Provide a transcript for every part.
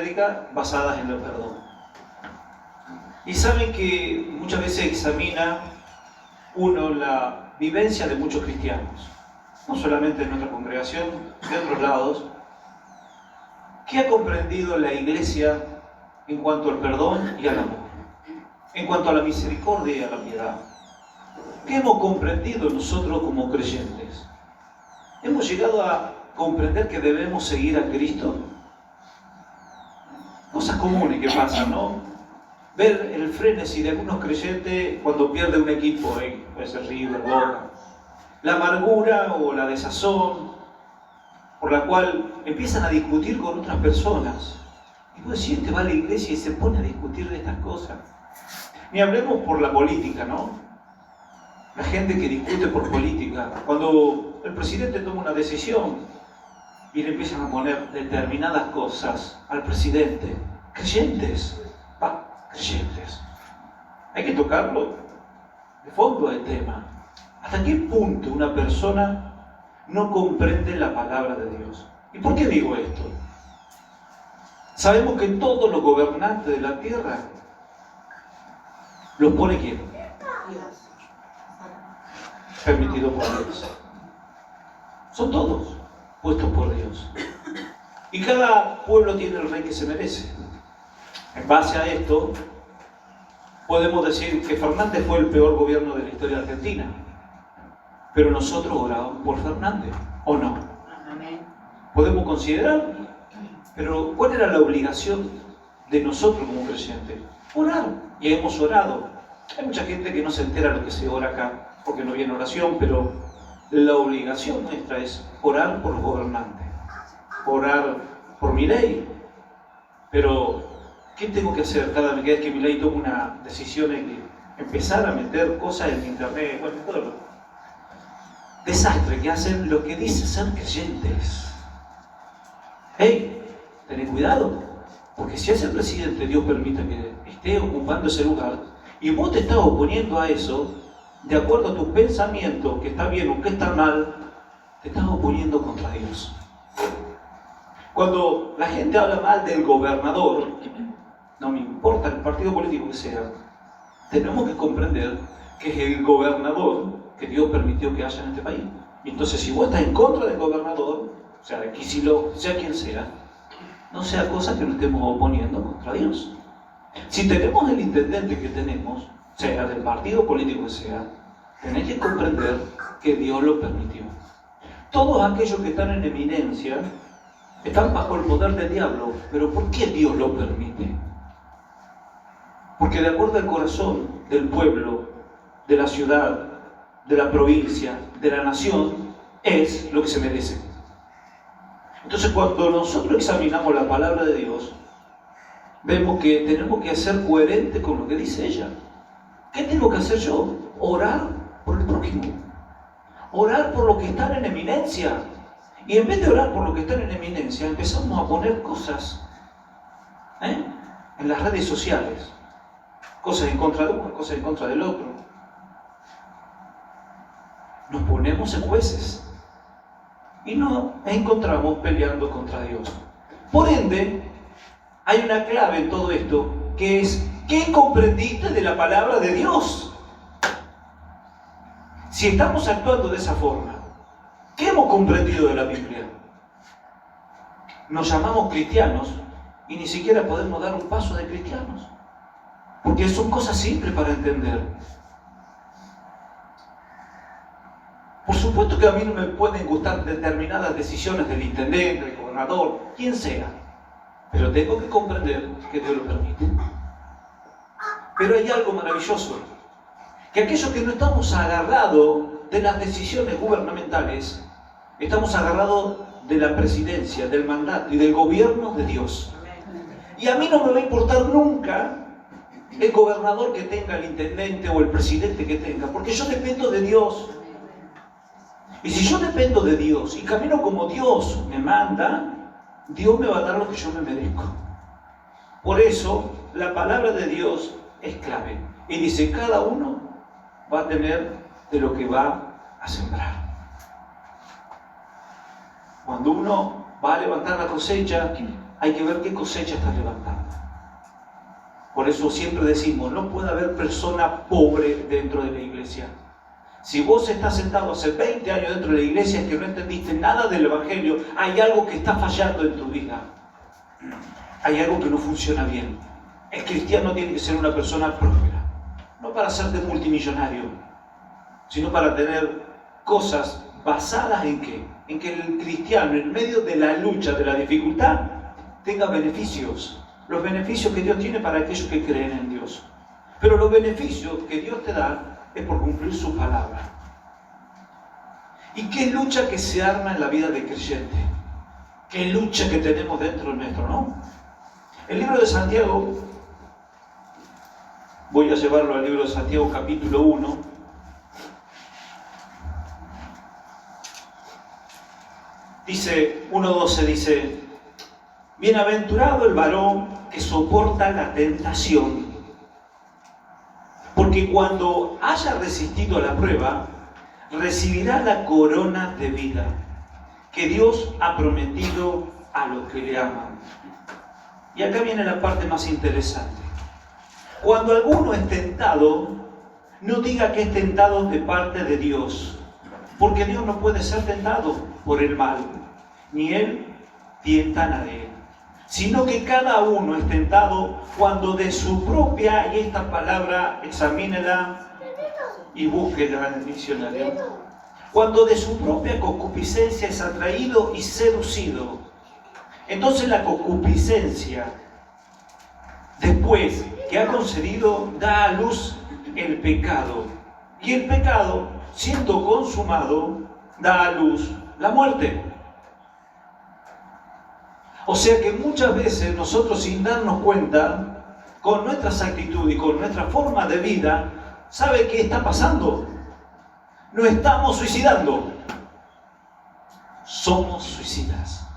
prédicas basadas en el perdón. Y saben que muchas veces examina uno la vivencia de muchos cristianos, no solamente en nuestra congregación, de otros lados. ¿Qué ha comprendido la Iglesia en cuanto al perdón y al amor? En cuanto a la misericordia y a la piedad. ¿Qué hemos comprendido nosotros como creyentes? ¿Hemos llegado a comprender que debemos seguir a Cristo? Cosas comunes que pasan, ¿no? Ver el frenesí de algunos creyentes cuando pierde un equipo, puede ser River, Boca. La amargura o la desazón por la cual empiezan a discutir con otras personas. Y vos decís, este va a la iglesia y se pone a discutir de estas cosas. Ni hablemos por la política, ¿no? La gente que discute por política. Cuando el presidente toma una decisión y le empiezan a poner determinadas cosas al presidente. Creyentes. Creyentes. Hay que tocarlo de fondo del tema. ¿Hasta qué punto una persona no comprende la palabra de Dios? ¿Y por qué digo esto? Sabemos que todos los gobernantes de la tierra los pone ¿quién? Permitido por Dios. Son todos puestos por Dios. Y cada pueblo tiene el rey que se merece. En base a esto, podemos decir que Fernández fue el peor gobierno de la historia de Argentina. Pero nosotros oramos por Fernández, ¿o no? Podemos considerar, pero ¿cuál era la obligación de nosotros como creyentes? Orar. Y hemos orado. Hay mucha gente que no se entera lo que se ora acá, porque no viene oración, pero la obligación nuestra es orar por los gobernantes, orar por Milei. Pero, ¿qué tengo que hacer cada vez que Milei toma una decisión en empezar a meter cosas en internet, bueno, todo lo desastre que hacen lo que dice ser creyentes? ¡Hey! Tened cuidado, porque si ese presidente Dios permite que esté ocupando ese lugar y vos te estás oponiendo a eso, de acuerdo a tus pensamientos, que está bien o que está mal, te estás oponiendo contra Dios. Cuando la gente habla mal del gobernador, no me importa el partido político que sea, tenemos que comprender que es el gobernador que Dios permitió que haya en este país. Y entonces, si vos estás en contra del gobernador, o sea, de Kicillof, sea quien sea, no sea cosa que nos estemos oponiendo contra Dios. Si tenemos el intendente que tenemos, sea del partido político que sea, tenés que comprender que Dios lo permitió. Todos aquellos que están en eminencia están bajo el poder del diablo, pero ¿por qué Dios lo permite? Porque de acuerdo al corazón del pueblo, de la ciudad, de la provincia, de la nación, es lo que se merece. Entonces, cuando nosotros examinamos la palabra de Dios, vemos que tenemos que ser coherentes con lo que dice ella. ¿Qué tengo que hacer yo? Orar por el prójimo. Orar por los que están en eminencia. Y en vez de orar por los que están en eminencia, empezamos a poner cosas en las redes sociales. Cosas en contra de uno, cosas en contra del otro. Nos ponemos en jueces. Y nos encontramos peleando contra Dios. Por ende, hay una clave en todo esto, que es, ¿qué comprendiste de la palabra de Dios? Si estamos actuando de esa forma, ¿qué hemos comprendido de la Biblia? Nos llamamos cristianos y ni siquiera podemos dar un paso de cristianos, porque son cosas simples para entender. Por supuesto que a mí no me pueden gustar determinadas decisiones del intendente, del gobernador, quien sea, pero tengo que comprender que Dios lo permite. Pero hay algo maravilloso, que aquellos que no estamos agarrados de las decisiones gubernamentales, estamos agarrados de la presidencia, del mandato y del gobierno de Dios. Y a mí no me va a importar nunca el gobernador que tenga, el intendente o el presidente que tenga, porque yo dependo de Dios. Y si yo dependo de Dios y camino como Dios me manda, Dios me va a dar lo que yo me merezco. Por eso, la palabra de Dios es clave. Y dice, cada uno va a tener de lo que va a sembrar. Cuando uno va a levantar la cosecha, hay que ver qué cosecha estás levantando. Por eso siempre decimos, no puede haber persona pobre dentro de la iglesia. Si vos estás sentado hace 20 años dentro de la iglesia, es que no entendiste nada del Evangelio, hay algo que está fallando en tu vida. Hay algo que no funciona bien. El cristiano tiene que ser una persona próspera, no para hacerte multimillonario, sino para tener cosas basadas en ¿qué? En que el cristiano, en medio de la lucha, de la dificultad, tenga beneficios. Los beneficios que Dios tiene para aquellos que creen en Dios. Pero los beneficios que Dios te da es por cumplir su palabra. ¿Y qué lucha que se arma en la vida del creyente? ¿Qué lucha que tenemos dentro nuestro, no? El libro de Santiago, voy a llevarlo al libro de Santiago capítulo 1. Dice, 1:12 dice, bienaventurado el varón que soporta la tentación, porque cuando haya resistido a la prueba, recibirá la corona de vida que Dios ha prometido a los que le aman. Y acá viene la parte más interesante. Cuando alguno es tentado, no diga que es tentado de parte de Dios, porque Dios no puede ser tentado por el mal, ni Él tienta a nadie, sino que cada uno es tentado cuando de su propia, y esta palabra examínela y búsquela en el diccionario, cuando de su propia concupiscencia es atraído y seducido. Entonces la concupiscencia, después que ha concedido, da a luz el pecado, y el pecado, siendo consumado, da a luz la muerte. O sea que muchas veces nosotros, sin darnos cuenta, con nuestras actitudes y con nuestra forma de vida, ¿sabe qué está pasando? No estamos suicidando, somos suicidas.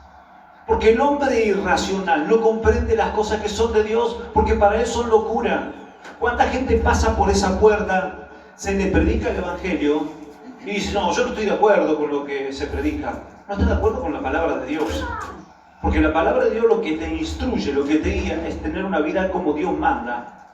Porque el hombre irracional no comprende las cosas que son de Dios, porque para él son locura. ¿Cuánta gente pasa por esa puerta, se le predica el Evangelio y dice, no, yo no estoy de acuerdo con lo que se predica? No está de acuerdo con la palabra de Dios. Porque la palabra de Dios lo que te instruye, lo que te guía, es tener una vida como Dios manda.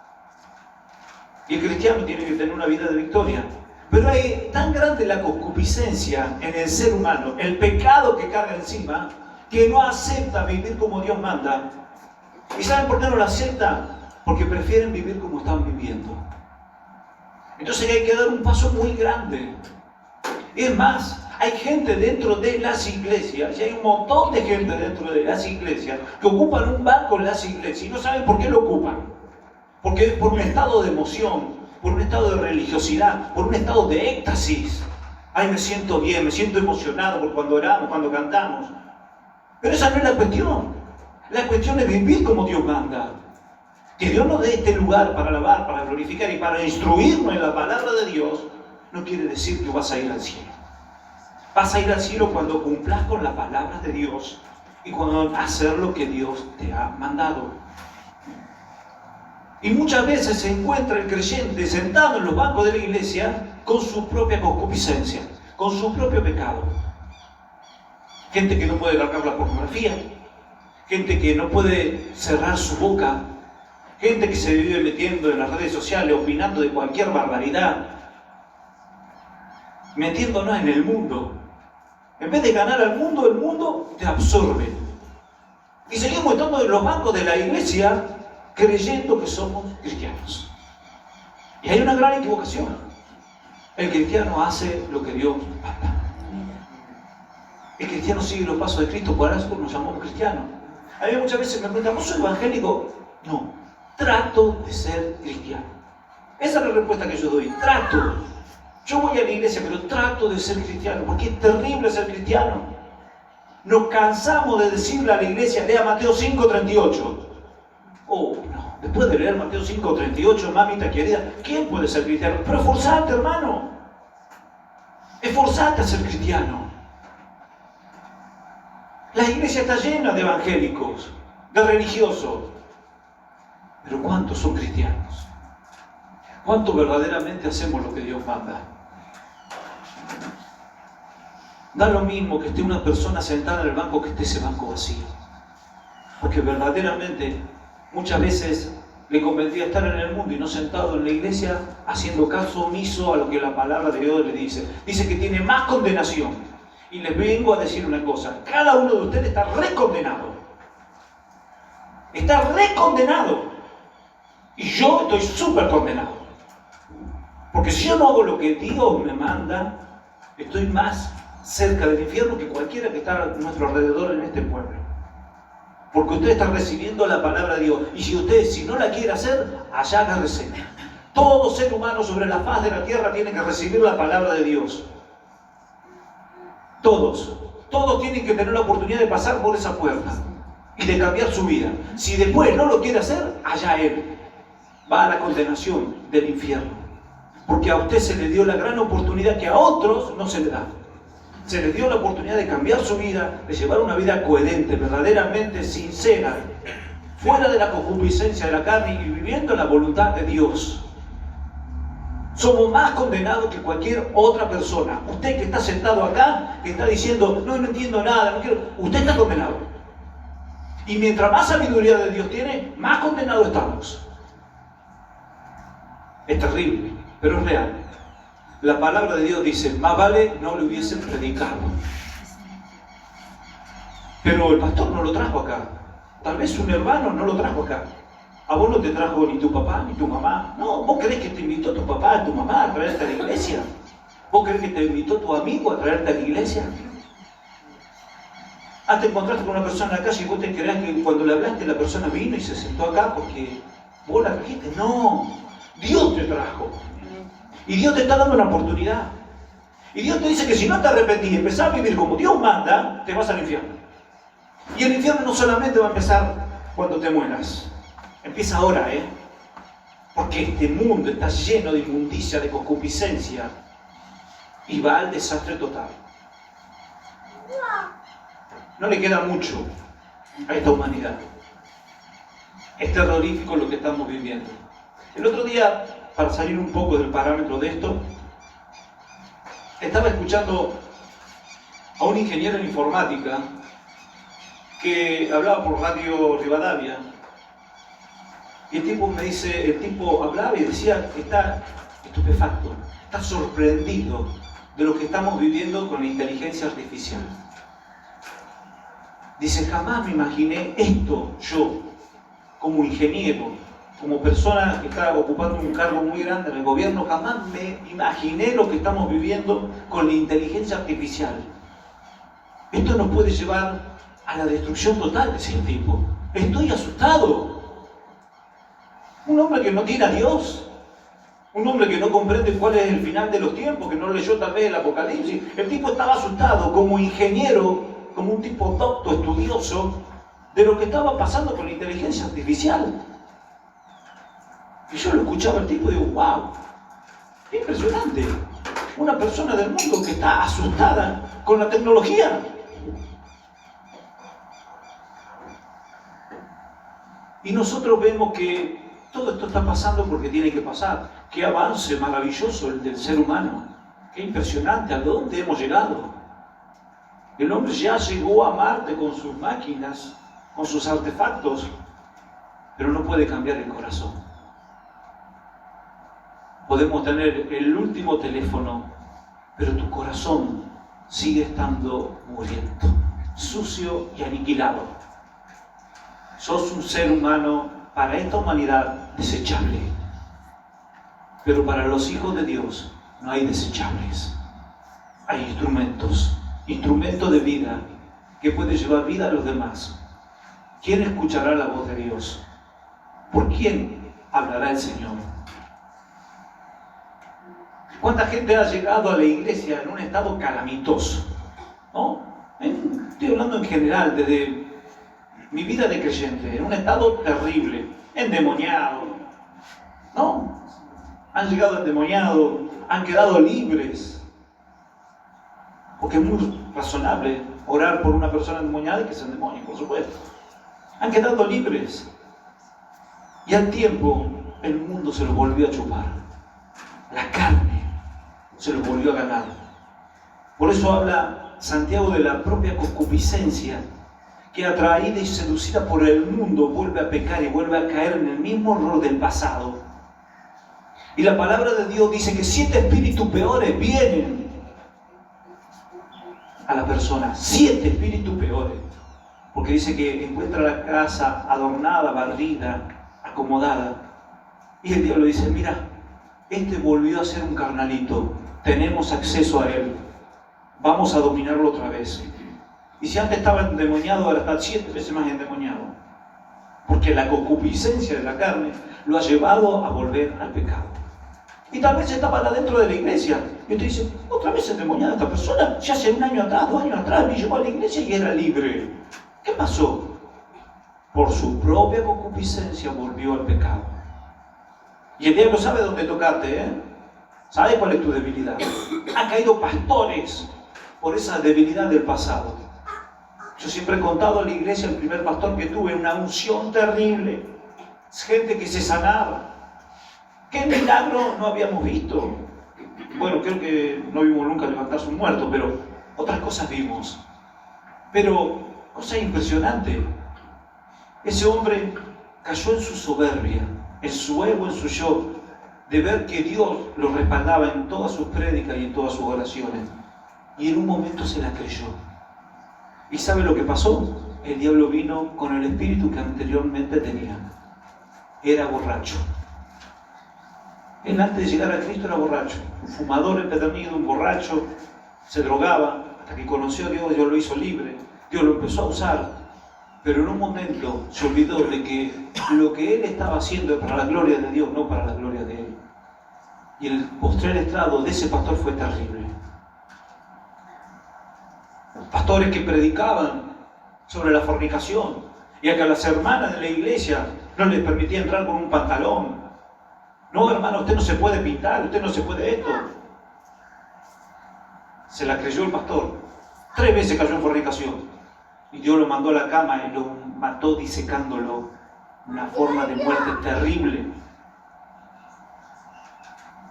Y el cristiano tiene que tener una vida de victoria. Pero hay tan grande la concupiscencia en el ser humano, el pecado que carga encima, que no acepta vivir como Dios manda. ¿Y saben por qué no lo acepta? Porque prefieren vivir como están viviendo. Entonces hay que dar un paso muy grande. Es más, hay gente dentro de las iglesias, y hay un montón de gente dentro de las iglesias, que ocupan un banco en las iglesias y no saben por qué lo ocupan. Porque es por un estado de emoción, por un estado de religiosidad, por un estado de éxtasis. Ay, me siento bien, me siento emocionado por cuando oramos, cuando cantamos. Pero esa no es la cuestión. La cuestión es vivir como Dios manda. Que Dios nos dé este lugar para alabar, para glorificar y para instruirnos en la palabra de Dios, no quiere decir que vas a ir al cielo. Vas a ir al cielo cuando cumplas con la palabra de Dios y cuando hacer lo que Dios te ha mandado. Y muchas veces se encuentra el creyente sentado en los bancos de la iglesia con su propia concupiscencia, con su propio pecado. Gente que no puede largar la pornografía, gente que no puede cerrar su boca, gente que se vive metiendo en las redes sociales, opinando de cualquier barbaridad, metiéndonos en el mundo. En vez de ganar al mundo, el mundo te absorbe. Y seguimos estando en los bancos de la iglesia creyendo que somos cristianos. Y hay una gran equivocación. El cristiano hace lo que Dios manda. El cristiano sigue los pasos de Cristo, por eso nos llamamos cristianos. A mí muchas veces me preguntan, ¿vos sos evangélico? No, trato de ser cristiano. Esa es la respuesta que yo doy, trato. Yo voy a la iglesia, pero trato de ser cristiano, porque es terrible ser cristiano. Nos cansamos de decirle a la iglesia, lea Mateo 5:38. Oh, no, después de leer Mateo 5:38, mamita querida, ¿quién puede ser cristiano? Pero esforzate, hermano. Esforzate a ser cristiano. La iglesia está llena de evangélicos, de religiosos. Pero ¿cuántos son cristianos? ¿Cuánto verdaderamente hacemos lo que Dios manda? Da lo mismo que esté una persona sentada en el banco que esté ese banco vacío. Porque verdaderamente muchas veces le convendría estar en el mundo y no sentado en la iglesia haciendo caso omiso a lo que la palabra de Dios le dice. Dice que tiene más condenación. Y les vengo a decir una cosa: cada uno de ustedes está recondenado. Está recondenado. Y yo estoy súper condenado. Porque si yo no hago lo que Dios me manda, estoy más cerca del infierno que cualquiera que está a nuestro alrededor en este pueblo. Porque usted está recibiendo la palabra de Dios. Y si no la quiere hacer, allá agárrese. Todo ser humano sobre la faz de la tierra tiene que recibir la palabra de Dios. Todos tienen que tener la oportunidad de pasar por esa puerta y de cambiar su vida. Si después no lo quiere hacer, allá él va a la condenación del infierno. Porque a usted se le dio la gran oportunidad que a otros no se le da. Se le dio la oportunidad de cambiar su vida, de llevar una vida coherente, verdaderamente sincera, fuera de la concupiscencia de la carne y viviendo la voluntad de Dios. Somos más condenados que cualquier otra persona. Usted que está sentado acá, que está diciendo, no entiendo nada, no quiero, usted está condenado. Y mientras más sabiduría de Dios tiene, más condenados estamos. Es terrible, pero es real. La palabra de Dios dice, más vale no le hubiesen predicado. Pero el pastor no lo trajo acá. Tal vez un hermano no lo trajo acá. A vos no te trajo ni tu papá ni tu mamá. No, ¿vos creés que te invitó tu papá, tu mamá a traerte a la iglesia? ¿Vos creés que te invitó tu amigo a traerte a la iglesia? Te encontraste con una persona en la calle y vos te creás que cuando le hablaste la persona vino y se sentó acá porque vos la trajiste. No, Dios te trajo. Y Dios te está dando una oportunidad. Y Dios te dice que si no te arrepentís y empezás a vivir como Dios manda, te vas al infierno. Y el infierno no solamente va a empezar cuando te mueras. Empieza ahora, porque este mundo está lleno de inmundicia, de concupiscencia. Y va al desastre total. No le queda mucho a esta humanidad. Es terrorífico lo que estamos viviendo. El otro día, para salir un poco del parámetro de esto, estaba escuchando a un ingeniero en informática que hablaba por Radio Rivadavia. Y el tipo hablaba y decía que está estupefacto, está sorprendido de lo que estamos viviendo con la inteligencia artificial. Dice, jamás me imaginé esto yo, como ingeniero, como persona que está ocupando un cargo muy grande en el gobierno, jamás me imaginé lo que estamos viviendo con la inteligencia artificial. Esto nos puede llevar a la destrucción total, decía el tipo. Estoy asustado. Un hombre que no tiene a Dios, un hombre que no comprende cuál es el final de los tiempos, que no leyó tal vez el Apocalipsis. El tipo estaba asustado como ingeniero, como un tipo docto, estudioso, de lo que estaba pasando con la inteligencia artificial. Y yo lo escuchaba al tipo y digo, wow, qué impresionante. Una persona del mundo que está asustada con la tecnología. Y nosotros vemos que todo esto está pasando porque tiene que pasar. Qué avance maravilloso el del ser humano. Qué impresionante, ¿a dónde hemos llegado? El hombre ya llegó a Marte con sus máquinas, con sus artefactos, pero no puede cambiar el corazón. Podemos tener el último teléfono, pero tu corazón sigue estando muriendo, sucio y aniquilado. Sos un ser humano para esta humanidad desechable. Pero para los hijos de Dios no hay desechables. Hay instrumentos de vida que pueden llevar vida a los demás. ¿Quién escuchará la voz de Dios? ¿Por quién hablará el Señor? ¿Cuánta gente ha llegado a la iglesia en un estado calamitoso? ¿No? Estoy hablando en general, desde mi vida de creyente, en un estado terrible, endemoniado. ¿No? Han llegado endemoniados, han quedado libres. Porque es muy razonable orar por una persona endemoniada y que se endemonie, por supuesto. Han quedado libres. Y al tiempo, el mundo se los volvió a chupar. La carne se los volvió a ganar. Por eso habla Santiago de la propia concupiscencia, que atraída y seducida por el mundo vuelve a pecar y vuelve a caer en el mismo error del pasado. Y la palabra de Dios dice que 7 espíritus peores vienen a la persona. 7 espíritus peores. Porque dice que encuentra la casa adornada, barrida, acomodada. Y el diablo dice, mira, este volvió a ser un carnalito. Tenemos acceso a él. Vamos a dominarlo otra vez. Y si antes estaba endemoniado, ahora está 7 veces más endemoniado. Porque la concupiscencia de la carne lo ha llevado a volver al pecado. Y tal vez estaban adentro de la iglesia. Y usted dice, otra vez endemoniada esta persona. Ya hace 1 año atrás, 2 años atrás, me llevó a la iglesia y era libre. ¿Qué pasó? Por su propia concupiscencia volvió al pecado. Y el diablo sabe dónde tocarte, ¿eh? ¿Sabe cuál es tu debilidad? Han caído pastores por esa debilidad del pasado. Yo siempre he contado a la iglesia, el primer pastor que tuve, una unción terrible. Gente que se sanaba. ¿Qué milagro no habíamos visto? Bueno, creo que no vimos nunca levantarse un muerto, pero otras cosas vimos. Pero, cosa impresionante, ese hombre cayó en su soberbia, en su ego, en su yo, de ver que Dios lo respaldaba en todas sus prédicas y en todas sus oraciones. Y en un momento se la creyó. ¿Y sabe lo que pasó? El diablo vino con el espíritu que anteriormente tenía. Era borracho. Él antes de llegar a Cristo era borracho. Un fumador empedernido, un borracho, se drogaba, hasta que conoció a Dios, Dios lo hizo libre. Dios lo empezó a usar. Pero en un momento se olvidó de que lo que él estaba haciendo es para la gloria de Dios, no para la gloria de él. Y el postrer estrado de ese pastor fue terrible. Pastores que predicaban sobre la fornicación y a que a las hermanas de la iglesia no les permitía entrar con un pantalón. No, hermano, usted no se puede pintar, usted no se puede esto. Se la creyó el pastor. 3 veces cayó en fornicación. Y Dios lo mandó a la cama y lo mató disecándolo. Una forma de muerte terrible.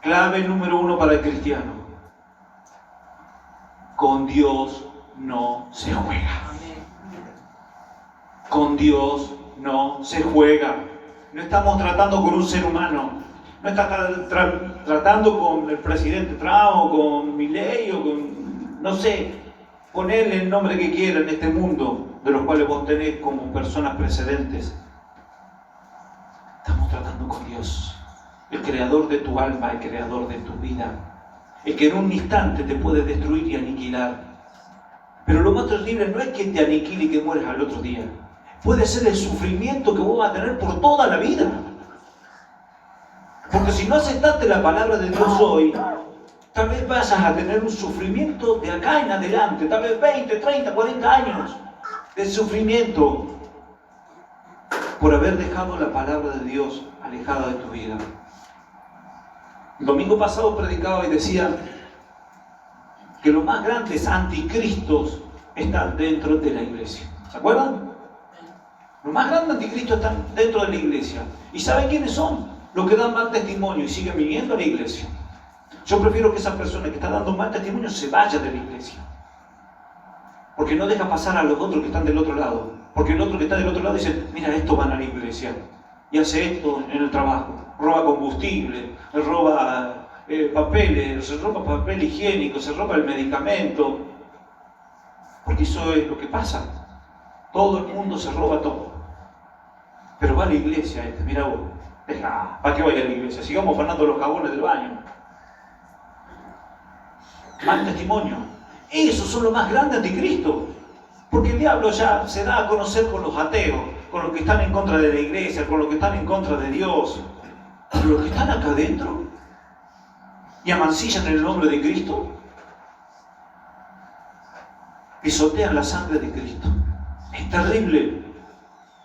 Clave número 1 para el cristiano. Con Dios no se juega. Con Dios no se juega. No estamos tratando con un ser humano. No está tratando con el presidente Trump o con Milei o con, no sé, ponerle el nombre que quiera en este mundo, de los cuales vos tenés como personas precedentes. Estamos tratando con Dios, el creador de tu alma, el creador de tu vida, el que en un instante te puede destruir y aniquilar. Pero lo más terrible no es que te aniquile y que mueras al otro día. Puede ser el sufrimiento que vos vas a tener por toda la vida. Porque si no aceptaste la palabra de Dios hoy, tal vez vayas a tener un sufrimiento de acá en adelante, tal vez 20, 30, 40 años de sufrimiento por haber dejado la palabra de Dios alejada de tu vida. El domingo pasado predicaba y decía que los más grandes anticristos están dentro de la iglesia. ¿Se acuerdan? Los más grandes anticristos están dentro de la iglesia. ¿Y saben quiénes son? Los que dan mal testimonio y siguen viniendo a la iglesia. Yo prefiero que esa persona que está dando mal testimonio se vaya de la iglesia. Porque no deja pasar a los otros que están del otro lado. Porque el otro que está del otro lado dice, mira, estos van a la iglesia y hace esto en el trabajo. Roba combustible, roba papeles, se roba papel higiénico, se roba el medicamento. Porque eso es lo que pasa. Todo el mundo se roba todo. Pero va a la iglesia mira vos. Deja, ¿para qué vaya a la iglesia? Sigamos afanando los jabones del baño. Mal testimonio. Esos son los más grandes anticristos. Porque el diablo ya se da a conocer con los ateos, con los que están en contra de la iglesia, con los que están en contra de Dios. Pero los que están acá adentro y amancillan el nombre de Cristo, pisotean la sangre de Cristo. Es terrible.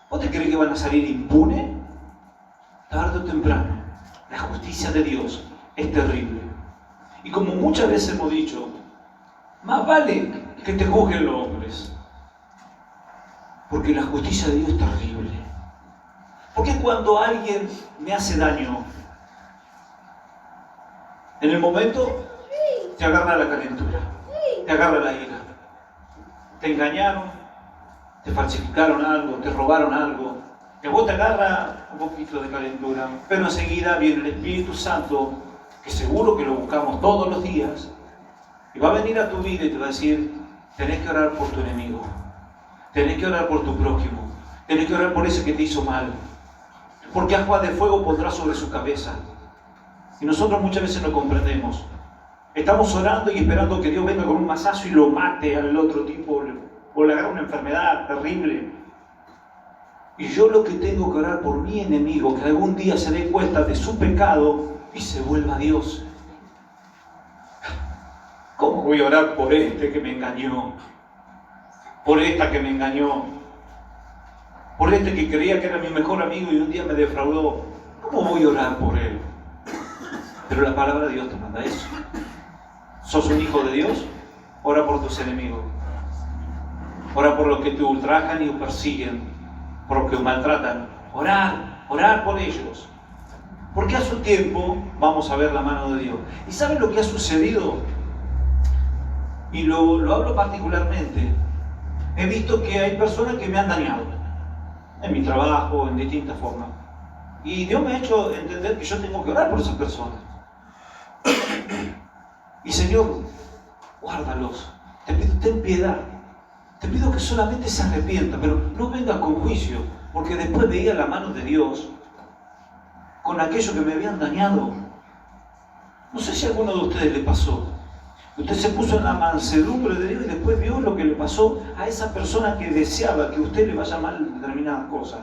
¿Vos te crees que van a salir impunes? Tarde o temprano, la justicia de Dios es terrible. Y como muchas veces hemos dicho, más vale que te juzguen los hombres. Porque la justicia de Dios es terrible. Porque cuando alguien me hace daño, en el momento te agarra la calentura, te agarra la ira. Te engañaron, te falsificaron algo, te robaron algo, que a vos te agarra un poquito de calentura, pero enseguida viene el Espíritu Santo, que seguro que lo buscamos todos los días, y va a venir a tu vida y te va a decir, tenés que orar por tu enemigo, tenés que orar por tu prójimo, tenés que orar por ese que te hizo mal, porque agua de fuego pondrá sobre su cabeza. Y nosotros muchas veces no comprendemos. Estamos orando y esperando que Dios venga con un mazazo y lo mate al otro tipo, o le haga una enfermedad terrible. Y yo lo que tengo que orar por mi enemigo, que algún día se dé cuenta de su pecado y se vuelva a Dios. ¿Cómo voy a orar por este que me engañó? Por esta que me engañó. Por este que creía que era mi mejor amigo y un día me defraudó. ¿Cómo voy a orar por él? Pero la palabra de Dios te manda eso. ¿Sos un hijo de Dios? Ora por tus enemigos. Ora por los que te ultrajan y te persiguen, por los que te maltratan. Orar por ellos. Porque a su tiempo vamos a ver la mano de Dios. ¿Y saben lo que ha sucedido? Y lo hablo particularmente. He visto que hay personas que me han dañado. En mi trabajo, en distintas formas. Y Dios me ha hecho entender que yo tengo que orar por esas personas. Y Señor, guárdalos. Te pido, ten piedad. Te pido que solamente se arrepienta, pero no vengas con juicio, porque después veía la mano de Dios con aquello que me habían dañado. No sé si a alguno de ustedes le pasó. Usted se puso en la mansedumbre de Dios y después vio lo que le pasó a esa persona que deseaba que usted le vaya mal en determinadas cosas.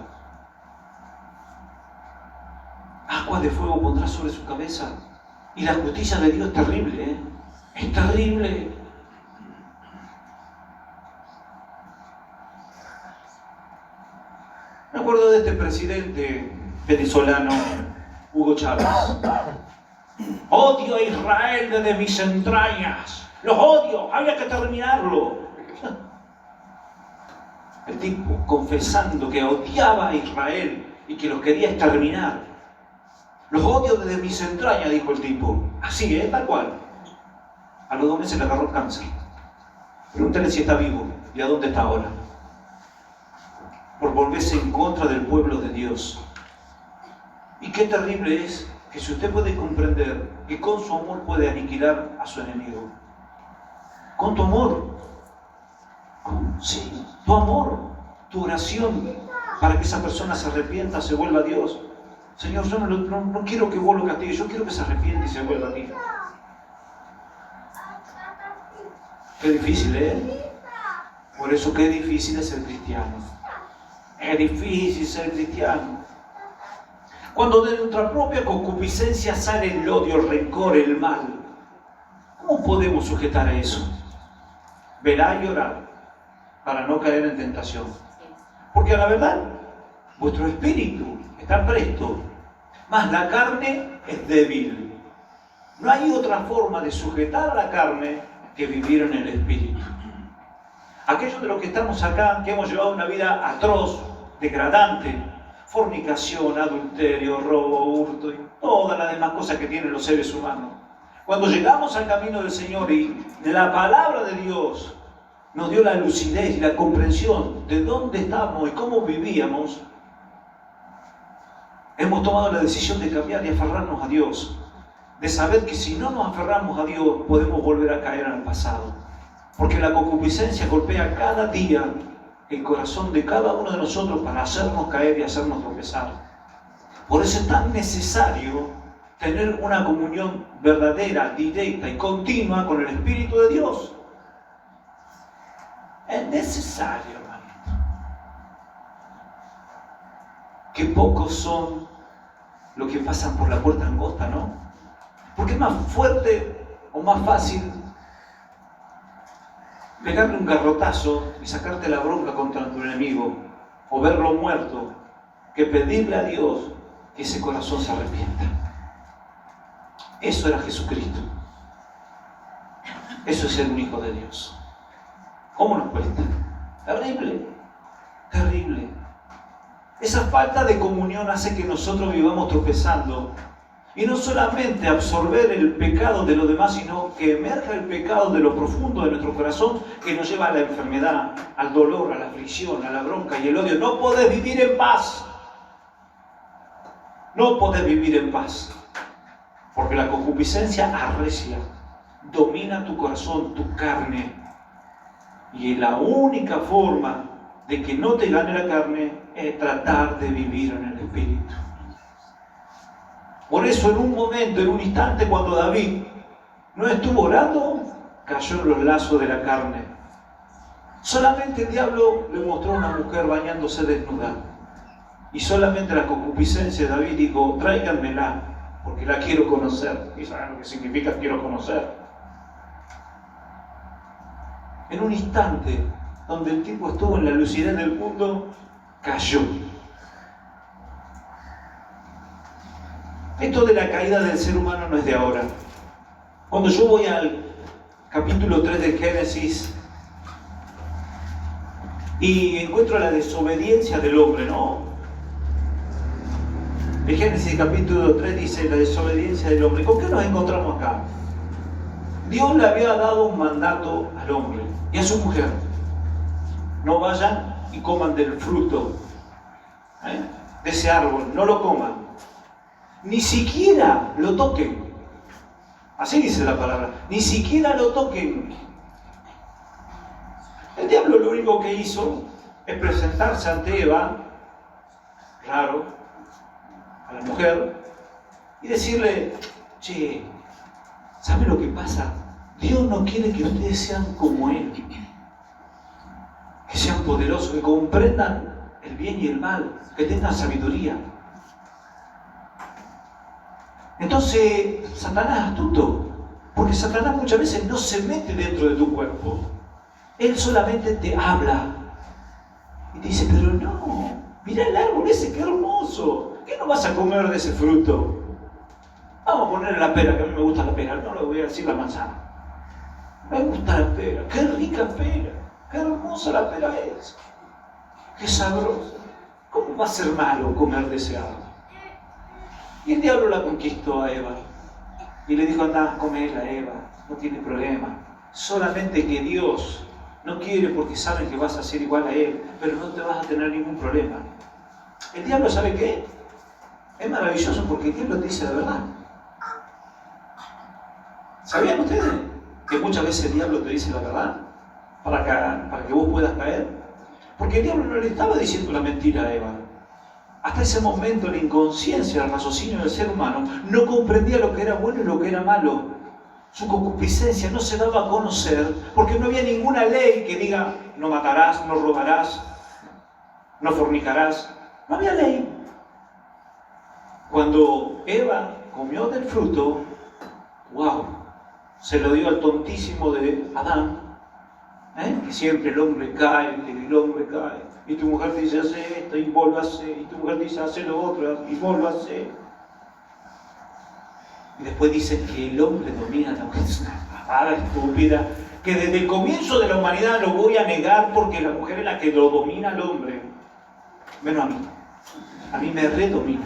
Agua de fuego pondrá sobre su cabeza. Y la justicia de Dios es terrible, ¿eh? Es terrible. Me acuerdo de este presidente venezolano, Hugo Chávez. Odio a Israel desde mis entrañas. Los odio, había que terminarlo. El tipo confesando que odiaba a Israel y que los quería exterminar. Los odio desde mis entrañas, dijo el tipo. Así, tal cual. A los 2 meses le agarró cáncer. Pregúntale si está vivo y a dónde está ahora. Por volverse en contra del pueblo de Dios. Y qué terrible es que si usted puede comprender que con su amor puede aniquilar a su enemigo. Con tu amor. Sí, tu amor, tu oración, para que esa persona se arrepienta, se vuelva a Dios. Señor, yo no quiero que vos lo castigues, yo quiero que se arrepiente y se vuelva a ti. Qué difícil, ¿eh? Por eso qué difícil es ser cristiano. Es difícil ser cristiano. Cuando de nuestra propia concupiscencia sale el odio, el rencor, el mal, ¿cómo podemos sujetar a eso? Velar y orar para no caer en tentación. Porque a la verdad, vuestro espíritu está presto, mas la carne es débil. No hay otra forma de sujetar a la carne que vivir en el espíritu. Aquellos de los que estamos acá, que hemos llevado una vida atroz, degradante, fornicación, adulterio, robo, hurto y todas las demás cosas que tienen los seres humanos. Cuando llegamos al camino del Señor y de la palabra de Dios nos dio la lucidez y la comprensión de dónde estábamos y cómo vivíamos, hemos tomado la decisión de cambiar y aferrarnos a Dios, de saber que si no nos aferramos a Dios podemos volver a caer en el pasado, porque la concupiscencia golpea cada día el corazón de cada uno de nosotros para hacernos caer y hacernos tropezar. Por eso es tan necesario tener una comunión verdadera, directa y continua con el Espíritu de Dios. Es necesario, hermanito. Qué pocos son los que pasan por la puerta angosta, ¿no? Porque es más fuerte o más fácil pegarle un garrotazo y sacarte la bronca contra tu enemigo o verlo muerto que pedirle a Dios que ese corazón se arrepienta. Eso era Jesucristo. Eso es ser un hijo de Dios. ¿Cómo nos cuesta? Terrible, terrible. Esa falta de comunión hace que nosotros vivamos tropezando Y no solamente absorber el pecado de los demás, sino que emerja el pecado de lo profundo de nuestro corazón, que nos lleva a la enfermedad, al dolor, a la aflicción, a la bronca y el odio. No podés vivir en paz. No podés vivir en paz. Porque la concupiscencia arrecia, domina tu corazón, tu carne. Y la única forma de que no te gane la carne es tratar de vivir en el Espíritu. Por eso en un momento, en un instante, cuando David no estuvo orando, cayó en los lazos de la carne. Solamente el diablo le mostró a una mujer bañándose desnuda. Y solamente la concupiscencia de David dijo, tráiganmela, porque la quiero conocer. ¿Y saben lo que significa quiero conocer? En un instante, donde el tipo estuvo en la lucidez del mundo, cayó. Esto de la caída del ser humano no es de ahora. Cuando yo voy al capítulo 3 de Génesis y encuentro la desobediencia del hombre, ¿no? En Génesis capítulo 3 dice la desobediencia del hombre. ¿Con qué nos encontramos acá? Dios le había dado un mandato al hombre y a su mujer. No vayan y coman del fruto de ese árbol, no lo coman. Ni siquiera lo toquen. Así dice la palabra. Ni siquiera lo toquen. El diablo lo único que hizo es presentarse ante Eva, claro, a la mujer, y decirle, che, ¿sabe lo que pasa? Dios no quiere que ustedes sean como Él. Que sean poderosos, que comprendan el bien y el mal, que tengan sabiduría. Entonces, Satanás es astuto, porque Satanás muchas veces no se mete dentro de tu cuerpo. Él solamente te habla y te dice, pero no, mira el árbol ese, qué hermoso. ¿Qué no vas a comer de ese fruto? Vamos a ponerle la pera, que a mí me gusta la pera, no le voy a decir la manzana. Me gusta la pera, qué rica pera, qué hermosa la pera es, qué sabrosa. ¿Cómo va a ser malo comer de ese árbol? Y el diablo la conquistó a Eva y le dijo, anda, comela, Eva, no tiene problema. Solamente que Dios no quiere porque saben que vas a ser igual a Él, pero no te vas a tener ningún problema. El diablo, ¿sabe qué? Es maravilloso porque el diablo te dice la verdad. ¿Sabían ustedes que muchas veces el diablo te dice la verdad para que vos puedas caer? Porque el diablo no le estaba diciendo la mentira a Eva. Hasta ese momento la inconsciencia, el raciocinio del ser humano no comprendía lo que era bueno y lo que era malo. Su concupiscencia no se daba a conocer porque no había ninguna ley que diga no matarás, no robarás, no fornicarás. No había ley. Cuando Eva comió del fruto, wow, se lo dio al tontísimo de Adán, que siempre el hombre cae, el hombre cae. Y tu mujer te dice, hace esto, y vuelve a hacer. Y tu mujer te dice, hace lo otro, y vuelve a hacer. Y después dice que el hombre domina la mujer. Es una pavada estúpida, que desde el comienzo de la humanidad lo voy a negar porque la mujer es la que lo domina al hombre. Menos a mí. A mí me redomina.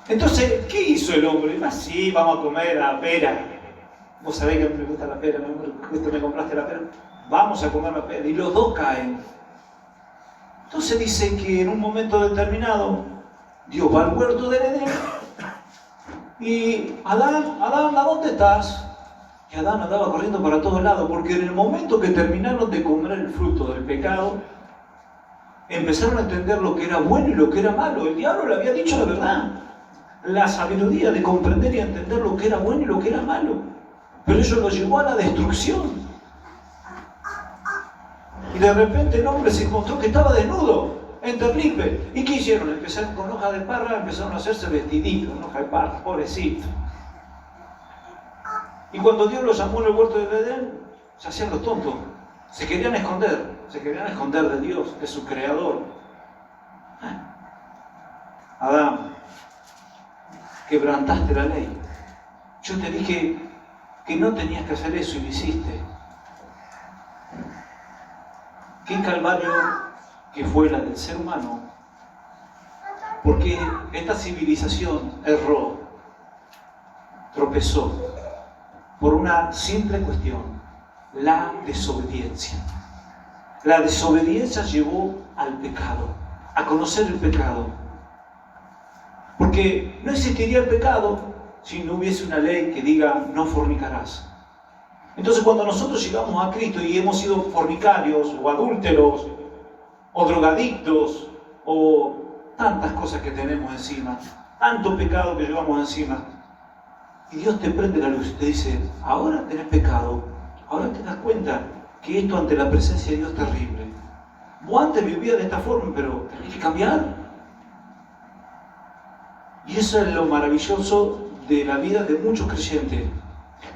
Entonces, ¿qué hizo el hombre? Sí, vamos a comer la pera. Vos sabés que a mí me gusta la pera, me compraste la pera. Vamos a comer la pera. Y los dos caen. Entonces dice que en un momento determinado, Dios va al huerto del Edén. Y Adán, ¿a dónde estás? Y Adán andaba corriendo para todos lados, porque en el momento que terminaron de comer el fruto del pecado, empezaron a entender lo que era bueno y lo que era malo. El diablo le había dicho la verdad. La sabiduría de comprender y entender lo que era bueno y lo que era malo. Pero eso lo llevó a la destrucción. Y de repente el hombre se encontró que estaba desnudo, en terrible. ¿Y qué hicieron? Empezaron con hojas de parra, empezaron a hacerse vestiditos, con hojas de parra, pobrecito. Y cuando Dios los llamó en el huerto de Edén, se hacían los tontos. Se querían esconder de Dios, de su creador. Adán, quebrantaste la ley. Yo te dije que no tenías que hacer eso y lo hiciste. ¿Qué calvario que fue la del ser humano Porque esta civilización erró, tropezó, por una simple cuestión: la desobediencia. La desobediencia llevó al pecado, a conocer el pecado. Porque no existiría el pecado si no hubiese una ley que diga no fornicarás. Entonces, cuando nosotros llegamos a Cristo y hemos sido fornicarios o adúlteros o drogadictos o tantas cosas que tenemos encima, tanto pecado que llevamos encima, y Dios te prende la luz y te dice: ahora tenés pecado, ahora te das cuenta que esto ante la presencia de Dios es terrible. Vos antes vivías de esta forma, pero tenés que cambiar. Y eso es lo maravilloso de la vida de muchos creyentes,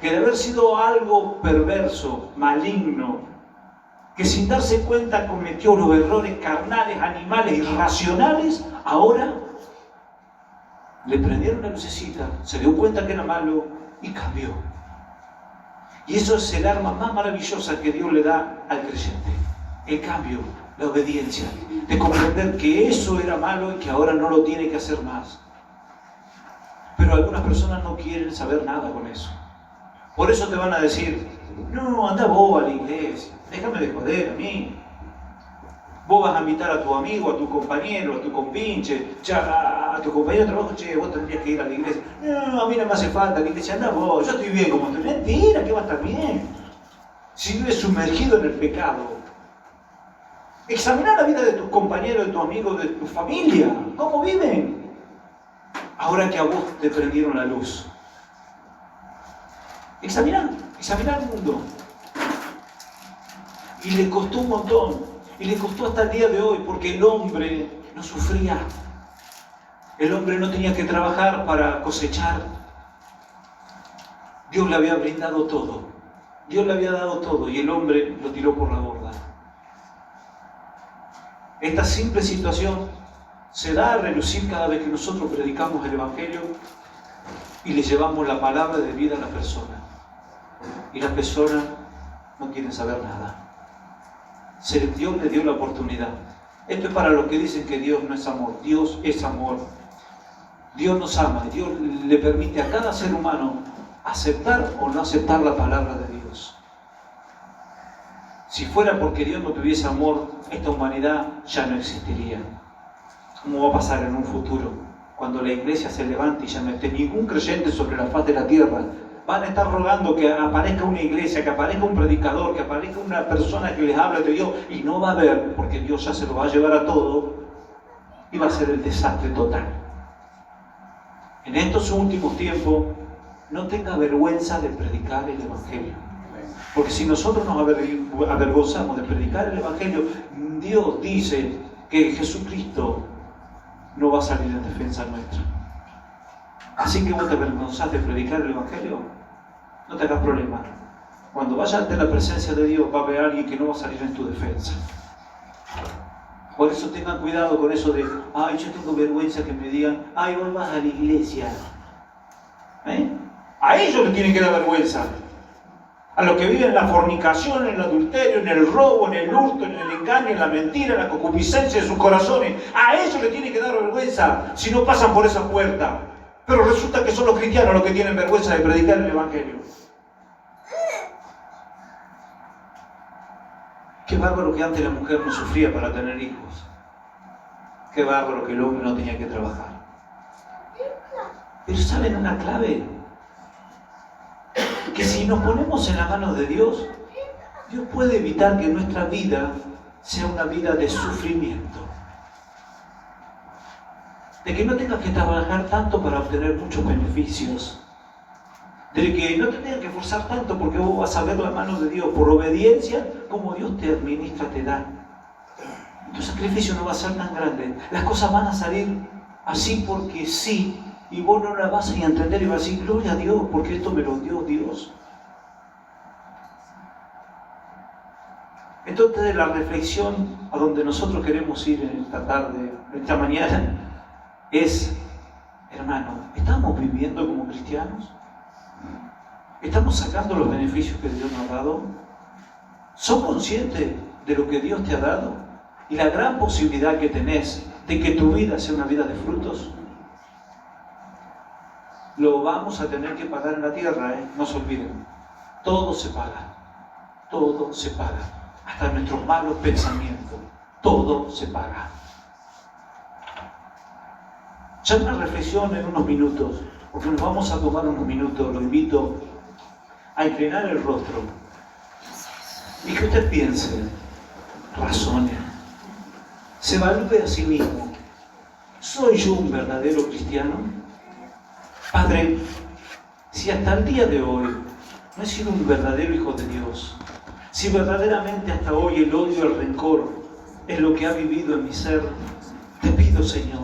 que de haber sido algo perverso, maligno, que sin darse cuenta cometió los errores carnales, animales, irracionales, ahora le prendieron la lucecita, se dio cuenta que era malo y cambió. Y eso es el arma más maravillosa que Dios le da al creyente: el cambio, la obediencia, de comprender que eso era malo y que ahora no lo tiene que hacer más. Pero algunas personas no quieren saber nada con eso. Por eso te van a decir: no, anda vos a la iglesia, déjame de joder a mí. Vos vas a invitar a tu amigo, a tu compañero, a tu compinche, a tu compañero de trabajo: che, vos tendrías que ir a la iglesia. No, a mí no me hace falta la iglesia, anda vos, yo estoy bien como estoy. Mentira, que va a estar bien si vives sumergido en el pecado. Examina la vida de tus compañeros, de tus amigos, de tu familia. ¿Cómo viven? Ahora que a vos te prendieron la luz. Examiná el mundo. Y le costó un montón. Y le costó hasta el día de hoy, porque el hombre no sufría. El hombre no tenía que trabajar para cosechar. Dios le había brindado todo. Dios le había dado todo y el hombre lo tiró por la borda. Esta simple situación se da a relucir cada vez que nosotros predicamos el Evangelio y le llevamos la palabra de vida a la persona. Y las personas no quieren saber nada. Dios le dio la oportunidad. Esto es para los que dicen que Dios no es amor. Dios es amor. Dios nos ama. Dios le permite a cada ser humano aceptar o no aceptar la palabra de Dios. Si fuera porque Dios no tuviese amor, esta humanidad ya no existiría. ¿Cómo va a pasar en un futuro? Cuando la iglesia se levante y ya no esté ningún creyente sobre la faz de la tierra, van a estar rogando que aparezca una iglesia, que aparezca un predicador, que aparezca una persona que les hable de Dios, y no va a haber, porque Dios ya se lo va a llevar a todo y va a ser el desastre total. En estos últimos tiempos, no tenga vergüenza de predicar el Evangelio. Porque si nosotros nos avergonzamos de predicar el Evangelio, Dios dice que Jesucristo no va a salir en defensa nuestra. Así que vos te avergonzás de predicar el Evangelio, no te hagas problema. Cuando vayas ante la presencia de Dios, va a haber alguien que no va a salir en tu defensa. Por eso tengan cuidado con eso de: ay, yo tengo vergüenza que me digan: ay, vos vas a la iglesia. A ellos les tiene que dar vergüenza. A los que viven en la fornicación, en el adulterio, en el robo, en el hurto, en el engaño, en la mentira, en la concupiscencia de sus corazones. A ellos les tiene que dar vergüenza si no pasan por esa puerta. Pero resulta que son los cristianos los que tienen vergüenza de predicar el Evangelio. Qué bárbaro que antes la mujer no sufría para tener hijos. Qué bárbaro que el hombre no tenía que trabajar. Pero ¿saben una clave? Que si nos ponemos en las manos de Dios, Dios puede evitar que nuestra vida sea una vida de sufrimiento. De que no tengas que trabajar tanto para obtener muchos beneficios. De que no te tengas que esforzar tanto porque vos vas a ver la mano de Dios por obediencia, como Dios te administra, te da. Tu sacrificio no va a ser tan grande. Las cosas van a salir así porque sí. Y vos no la vas a entender y vas a decir: gloria a Dios, porque esto me lo dio Dios. Entonces la reflexión a donde nosotros queremos ir en esta tarde, en esta mañana, es: hermano, ¿estamos viviendo como cristianos? ¿Estamos sacando los beneficios que Dios nos ha dado? ¿Sos consciente de lo que Dios te ha dado? Y la gran posibilidad que tenés de que tu vida sea una vida de frutos, lo vamos a tener que pagar en la tierra, no se olviden. Todo se paga. Todo se paga. Hasta nuestros malos pensamientos. Todo se paga. Ya una reflexión en unos minutos, porque nos vamos a tomar unos minutos. Lo invito a inclinar el rostro y que usted piense, razone, se evalúe a sí mismo. ¿Soy yo un verdadero cristiano? Padre, si hasta el día de hoy no he sido un verdadero hijo de Dios, si verdaderamente hasta hoy el odio y el rencor es lo que ha vivido en mi ser, te pido, Señor,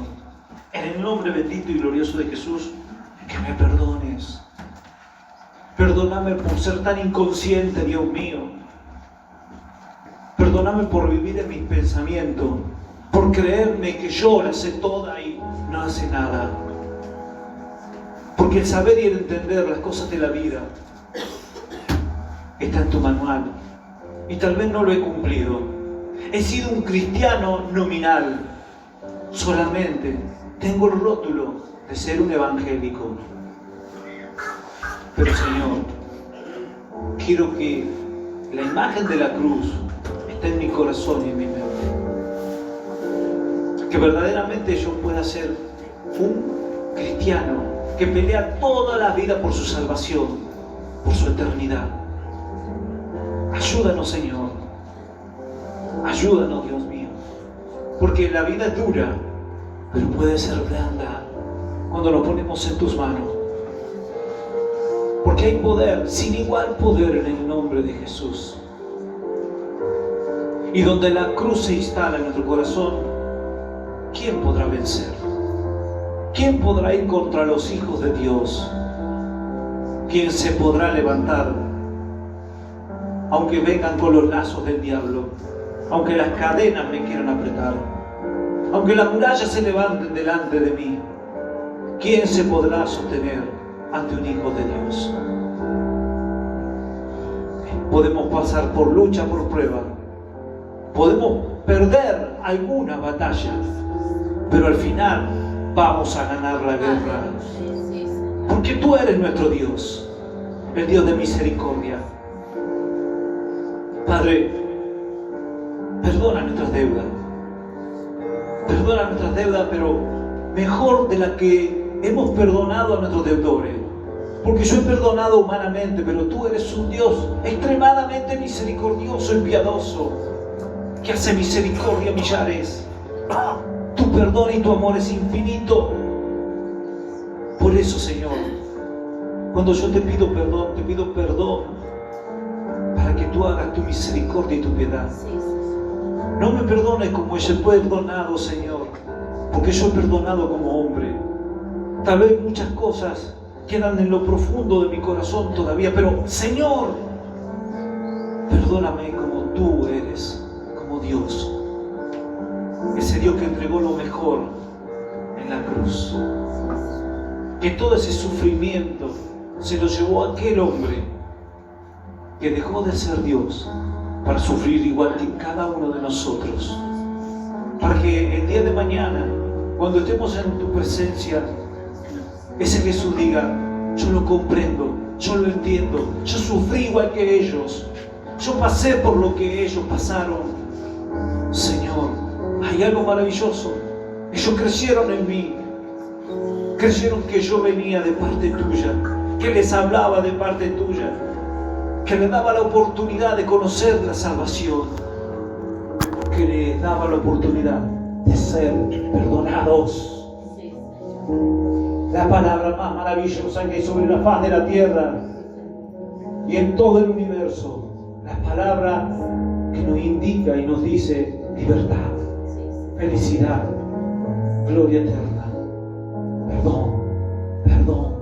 en el nombre bendito y glorioso de Jesús, que me perdones. Perdóname por ser tan inconsciente, Dios mío. Perdóname por vivir en mis pensamientos, por creerme que yo la sé toda y no hace nada. Porque el saber y el entender las cosas de la vida está en tu manual y tal vez no lo he cumplido. He sido un cristiano nominal, solamente tengo el rótulo de ser un evangélico. Pero Señor, quiero que la imagen de la cruz esté en mi corazón y en mi mente. Que verdaderamente yo pueda ser un cristiano que pelea toda la vida por su salvación, por su eternidad. Ayúdanos, Señor. Ayúdanos, Dios mío. Porque la vida es dura, pero puede ser blanda cuando lo ponemos en tus manos. Porque hay poder, sin igual poder, en el nombre de Jesús. Y donde la cruz se instala en nuestro corazón, ¿quién podrá vencer? ¿Quién podrá ir contra los hijos de Dios? ¿Quién se podrá levantar? Aunque vengan con los lazos del diablo, aunque las cadenas me quieran apretar, aunque las murallas se levanten delante de mí, ¿quién se podrá sostener ante un hijo de Dios? Podemos pasar por lucha, por prueba, podemos perder alguna batalla, pero al final vamos a ganar la guerra, porque tú eres nuestro Dios, el Dios de misericordia. Padre, perdona nuestras deudas, pero mejor de la que hemos perdonado a nuestros deudores, porque yo he perdonado humanamente, pero tú eres un Dios extremadamente misericordioso y piadoso, que hace misericordia a millares. Tu perdón y tu amor es infinito. Por eso, Señor, cuando yo te pido perdón para que tú hagas tu misericordia y tu piedad. No me perdones como yo he perdonado, Señor, porque yo he perdonado como hombre. Tal vez muchas cosas quedan en lo profundo de mi corazón todavía, pero Señor, perdóname como tú eres, como Dios. Ese Dios que entregó lo mejor en la cruz. Que todo ese sufrimiento se lo llevó a aquel hombre que dejó de ser Dios para sufrir igual que cada uno de nosotros. Para que el día de mañana, cuando estemos en tu presencia, ese Jesús diga: yo lo comprendo, yo lo entiendo, yo sufrí igual que ellos, yo pasé por lo que ellos pasaron. Señor, hay algo maravilloso. Ellos creyeron en mí, creyeron que yo venía de parte tuya, que les hablaba de parte tuya, que les daba la oportunidad de conocer la salvación, que les daba la oportunidad de ser perdonados. La palabra más maravillosa que hay sobre la faz de la tierra y en todo el universo, la palabra que nos indica y nos dice libertad, felicidad, gloria eterna, perdón, perdón,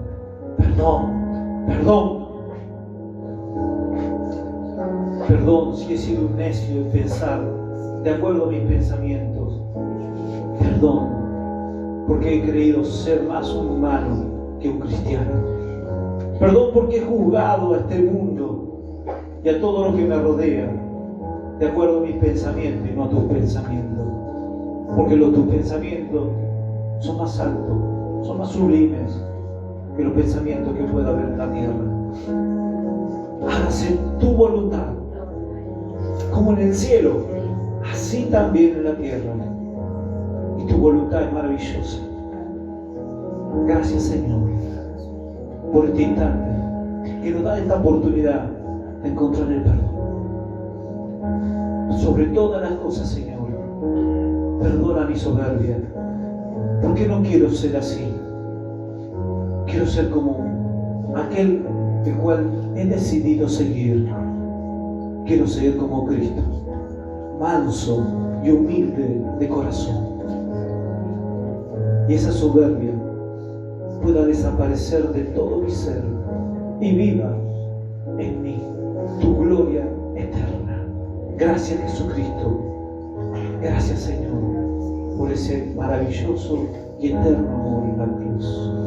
perdón, perdón. Perdón si he sido un necio en pensar de acuerdo a mis pensamientos. Perdón porque he creído ser más un humano que un cristiano. Perdón porque he juzgado a este mundo y a todo lo que me rodea de acuerdo a mis pensamientos y no a tus pensamientos. porque tus pensamientos son más altos, son más sublimes que los pensamientos que pueda haber en la tierra. Hágase tu voluntad, como en el cielo, así también en la tierra. Y tu voluntad es maravillosa. Gracias, Señor, por este instante que nos da esta oportunidad de encontrar el perdón. Sobre todas las cosas, Señor, perdona mi soberbia, porque no quiero ser así. Quiero ser como aquel el cual he decidido seguir. Quiero ser como Cristo, manso y humilde de corazón. Y esa soberbia pueda desaparecer de todo mi ser y viva en mí tu gloria eterna. Gracias, Jesucristo. Gracias, Señor, por ese maravilloso y eterno amor en la cruz.